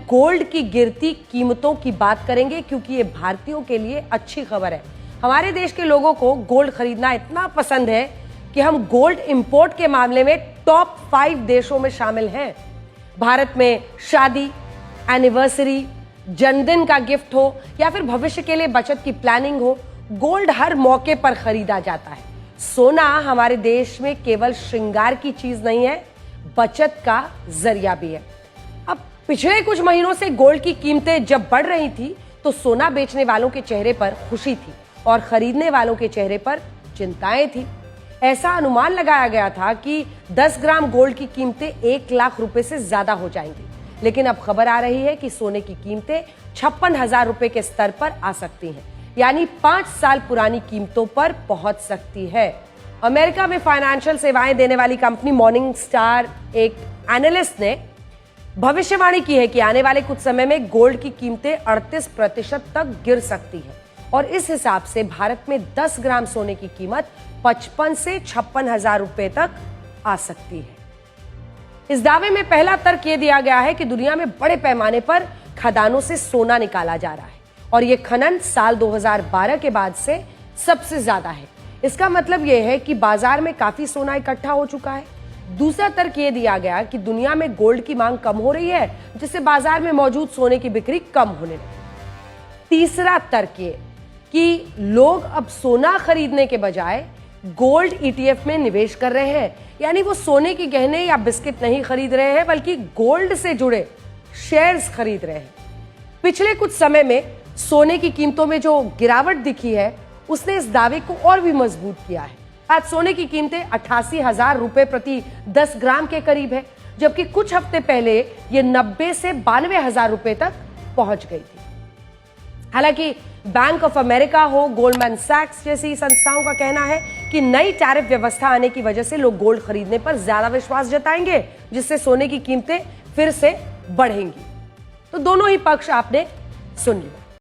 Gold की गिरती कीमतों की बात करेंगे क्योंकि ये भारतीयों के लिए अच्छी खबर है। हमारे देश के लोगों को गोल्ड खरीदना इतना पसंद है कि हम गोल्ड इंपोर्ट के मामले में टॉप 5 देशों में शामिल हैं। भारत में शादी, एनिवर्सरी, जन्मदिन का गिफ्ट हो या फिर भविष्य के लिए बचत की प्लानिंग हो, गोल्ड हर मौके पर खरीदा जाता है। सोना हमारे देश में केवल श्रृंगार की चीज नहीं है, बचत का जरिया भी है। अब पिछले कुछ महीनों से गोल्ड की कीमतें जब बढ़ रही थी तो सोना बेचने वालों के चेहरे पर खुशी थी और खरीदने वालों के चेहरे पर चिंताएं थी। ऐसा अनुमान लगाया गया था कि 10 ग्राम गोल्ड की कीमतें 1 लाख रुपए से ज्यादा हो जाएंगी, लेकिन अब खबर आ रही है कि सोने की कीमतें 56,000 रुपए के स्तर पर आ सकती हैं, यानी 5 साल पुरानी कीमतों पर पहुंच सकती है। अमेरिका में फाइनेंशियल सेवाएं देने वाली कंपनी मॉर्निंग स्टार एक एनालिस्ट ने भविष्यवाणी की है कि आने वाले कुछ समय में गोल्ड की कीमतें 38% तक गिर सकती है और इस हिसाब से भारत में 10 ग्राम सोने की कीमत 55 से 56,000 रुपए तक आ सकती है। इस दावे में पहला तर्क यह दिया गया है कि दुनिया में बड़े पैमाने पर खदानों से सोना निकाला जा रहा है और यह खनन साल 2012 के बाद से सबसे ज्यादा है। इसका मतलब यह है कि बाजार में काफी सोना इकट्ठा हो चुका है। दूसरा तर्क यह दिया गया कि दुनिया में गोल्ड की मांग कम हो रही है, जिससे बाजार में मौजूद सोने की बिक्री कम होने लगी। तीसरा तर्क ये कि लोग अब सोना खरीदने के बजाय गोल्ड ईटीएफ में निवेश कर रहे हैं, यानी वो सोने की गहने या बिस्किट नहीं खरीद रहे हैं बल्कि गोल्ड से जुड़े शेयर्स खरीद रहे हैं। पिछले कुछ समय में सोने की कीमतों में जो गिरावट दिखी है उसने इस दावे को और भी मजबूत किया है। आज सोने की कीमतें 88,000 रुपए प्रति 10 ग्राम के करीब है, जबकि कुछ हफ्ते पहले ये 90 से 92,000 रुपए तक पहुंच गई थी। हालांकि बैंक ऑफ अमेरिका हो, गोल्डमैन सैक्स जैसी संस्थाओं का कहना है कि नई टैरिफ व्यवस्था आने की वजह से लोग गोल्ड खरीदने पर ज्यादा विश्वास जताएंगे, जिससे सोने की कीमतें फिर से बढ़ेंगी। तो दोनों ही पक्ष आपने सुन लिया।